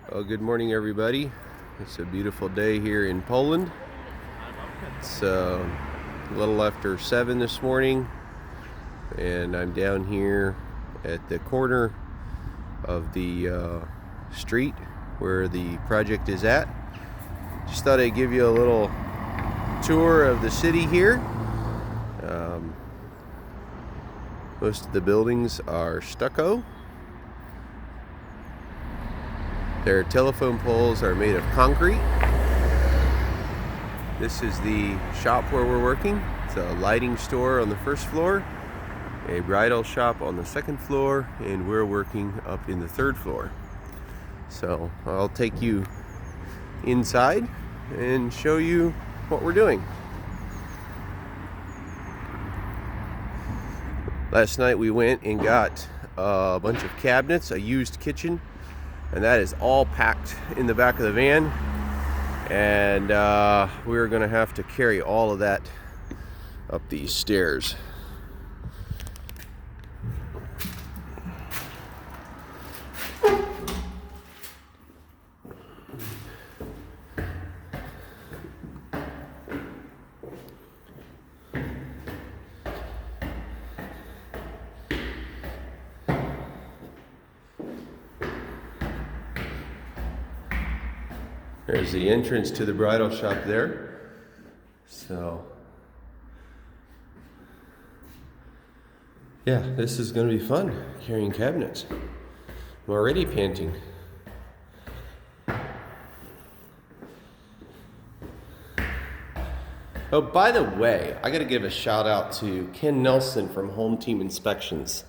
Well, good morning, everybody. It's a beautiful day here in Poland. It's a little after 7 this morning, and I'm down here at the corner of the street where the project is at. Just thought I'd give you a little tour of the city here. Most of the buildings are stucco. Their telephone poles are made of concrete. This is the shop where we're working. It's a lighting store on the first floor, a bridal shop on the second floor, and we're working up in the third floor. So I'll take you inside and show you what we're doing. Last night we went and got a bunch of cabinets, a used kitchen, and that is all packed in the back of the van. And we're gonna have to carry all of that up these stairs. There's the entrance to the bridal shop there. So, yeah, this is going to be fun, carrying cabinets. I'm already panting. Oh, by the way, I got to give a shout out to Ken Nelson from Home Team Inspections.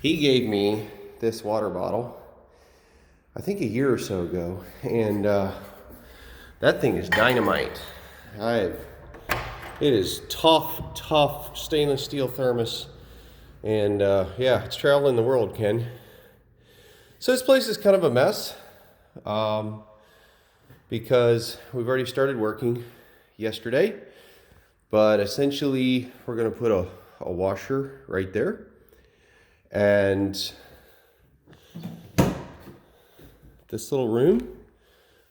He gave me this water bottle, I think a year or so ago, and that thing is dynamite. It is tough stainless steel thermos. And yeah, it's traveling the world, Ken. So this place is kind of a mess because we've already started working yesterday. But essentially, we're going to put a washer right there. And this little room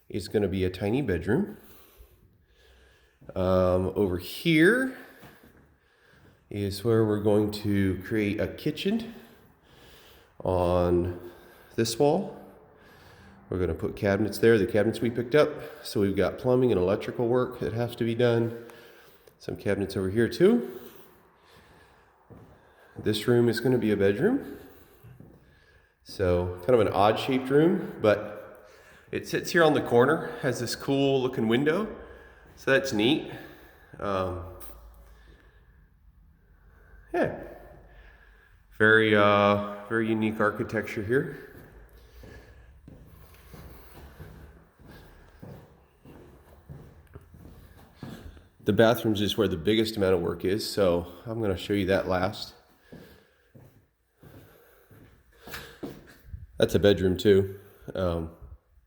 is going to be a tiny bedroom. Over here is where we're going to create a kitchen on this wall. We're going to put cabinets there, the cabinets we picked up. So we've got plumbing and electrical work that has to be done. Some cabinets over here too. This room is going to be a bedroom. So kind of an odd shaped room, but it sits here on the corner, has this cool looking window, so that's neat. Yeah, very unique architecture here. The bathrooms is where the biggest amount of work is, so I'm going to show you that last. That's a bedroom too.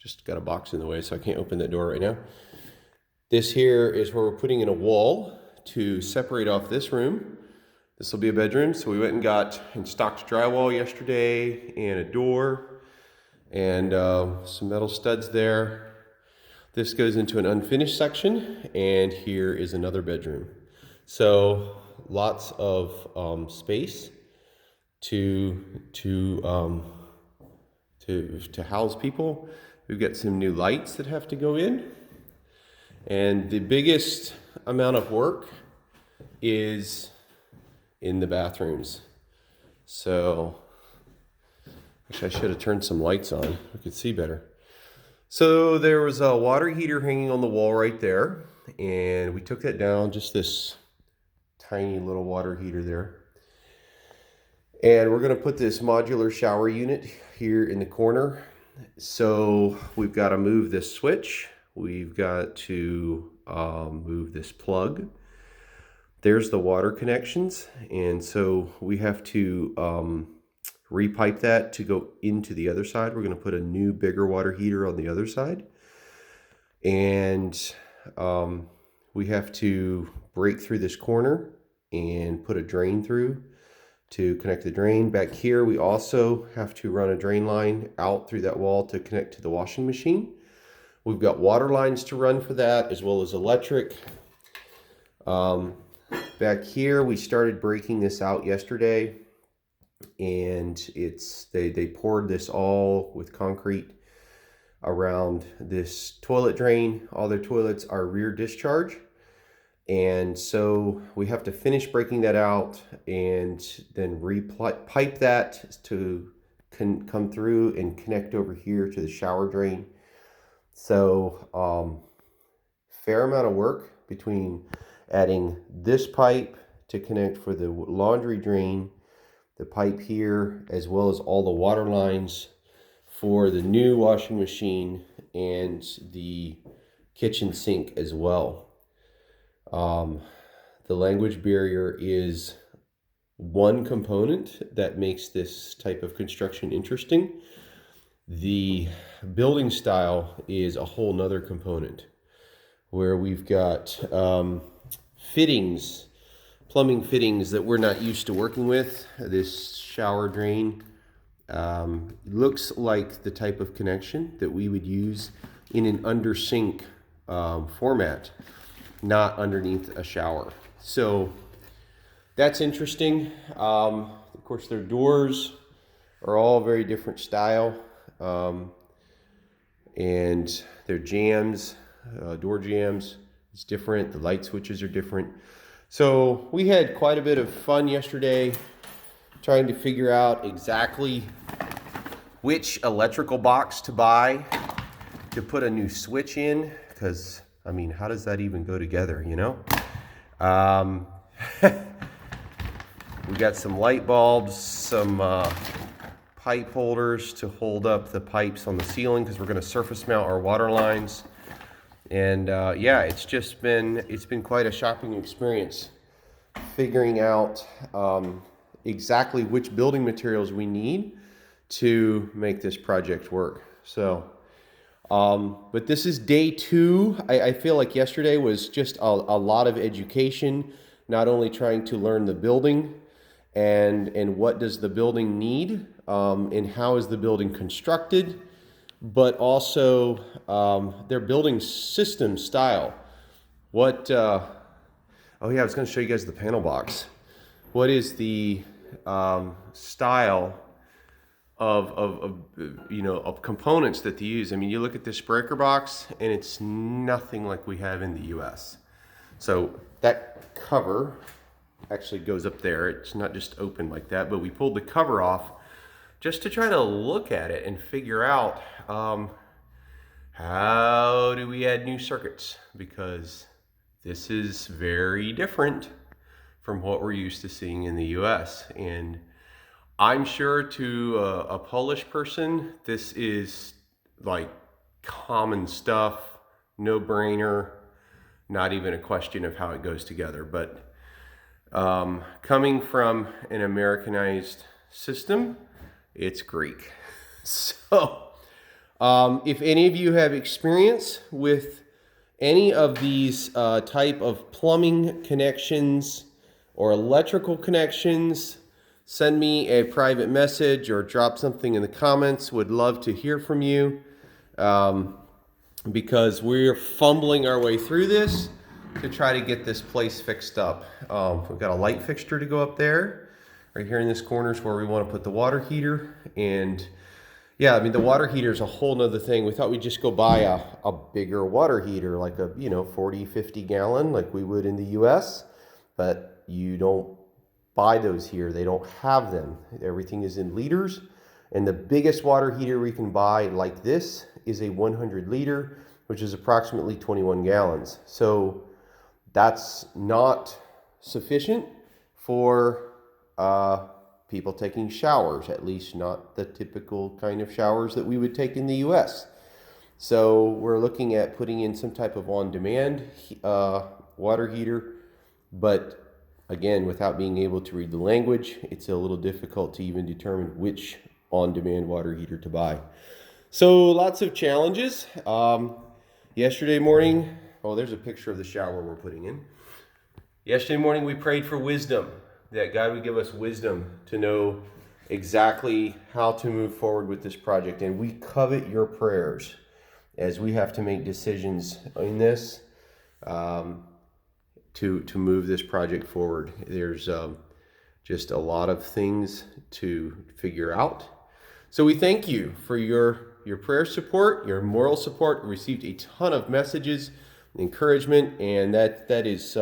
Just got a box in the way, so I can't open that door right now. This here is where we're putting in a wall to separate off this room. This will be a bedroom, so we went and got and stocked drywall yesterday and a door and some metal studs there. This goes into an unfinished section, and here is another bedroom. So lots of space to house people. We've got some new lights that have to go in. And the biggest amount of work is in the bathrooms. So, actually I should have turned some lights on. I could see better. So there was a water heater hanging on the wall right there. And we took that down, just this tiny little water heater there. And we're going to put this modular shower unit here in the corner. So we've got to move this switch. We've got to move this plug. There's the water connections. And so we have to repipe that to go into the other side. We're going to put a new bigger water heater on the other side. And we have to break through this corner and put a drain through to connect the drain. Back here, we also have to run a drain line out through that wall to connect to the washing machine. We've got water lines to run for that, as well as electric. Back here, we started breaking this out yesterday, and they poured this all with concrete around this toilet drain. All their toilets are rear discharge, and so we have to finish breaking that out and then pipe that to come through and connect over here to the shower drain. So fair amount of work between adding this pipe to connect for the laundry drain, the pipe here, as well as all the water lines for the new washing machine and the kitchen sink as well. The language barrier is one component that makes this type of construction interesting. The building style is a whole nother component, where we've got fittings, plumbing fittings that we're not used to working with. This shower drain looks like the type of connection that we would use in an under sink format, not underneath a shower. So that's interesting. Of course, their doors are all very different style, and their jambs, door jambs, is different. The light switches are different. So we had quite a bit of fun yesterday trying to figure out exactly which electrical box to buy to put a new switch in, because I mean, how does that even go together, you know? We got some light bulbs, some pipe holders to hold up the pipes on the ceiling, because we're going to surface mount our water lines. And yeah, it's been quite a shopping experience figuring out exactly which building materials we need to make this project work. So but this is day 2. I feel like yesterday was just a lot of education, not only trying to learn the building and what does the building need, and how is the building constructed, but also their building system style. What, oh yeah, I was gonna show you guys the panel box. What is the style of components that they use? I mean, you look at this breaker box and it's nothing like we have in the US. So that cover actually goes up there. It's not just open like that, but we pulled the cover off just to try to look at it and figure out how do we add new circuits, because this is very different from what we're used to seeing in the US. And I'm sure to a Polish person, this is like common stuff, no brainer, not even a question of how it goes together. But coming from an Americanized system, it's Greek. So if any of you have experience with any of these type of plumbing connections or electrical connections, send me a private message or drop something in the comments. Would love to hear from you, because we're fumbling our way through this to try to get this place fixed up. We've got a light fixture to go up there. Right here in this corner is where we want to put the water heater. And yeah, I mean, the water heater is a whole nother thing. We thought we'd just go buy a bigger water heater, like a 40, 50 gallon, like we would in the US, but you don't buy those here. They don't have them. Everything is in liters. And the biggest water heater we can buy like this is a 100 liter, which is approximately 21 gallons. So that's not sufficient for people taking showers, at least not the typical kind of showers that we would take in the US. So we're looking at putting in some type of on-demand water heater, but again, without being able to read the language, it's a little difficult to even determine which on-demand water heater to buy. So lots of challenges. Yesterday morning, oh, there's a picture of the shower we're putting in. Yesterday morning, we prayed for wisdom. that God would give us wisdom to know exactly how to move forward with this project. And we covet your prayers as we have to make decisions in this to move this project forward. There's just a lot of things to figure out. So we thank you for your prayer support, your moral support. We received a ton of messages, encouragement, and that is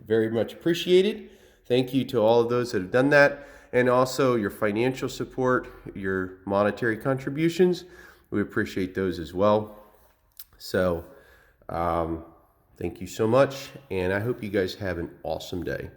very much appreciated. Thank you to all of those that have done that, and also your financial support, your monetary contributions. We appreciate those as well. So thank you so much, and I hope you guys have an awesome day.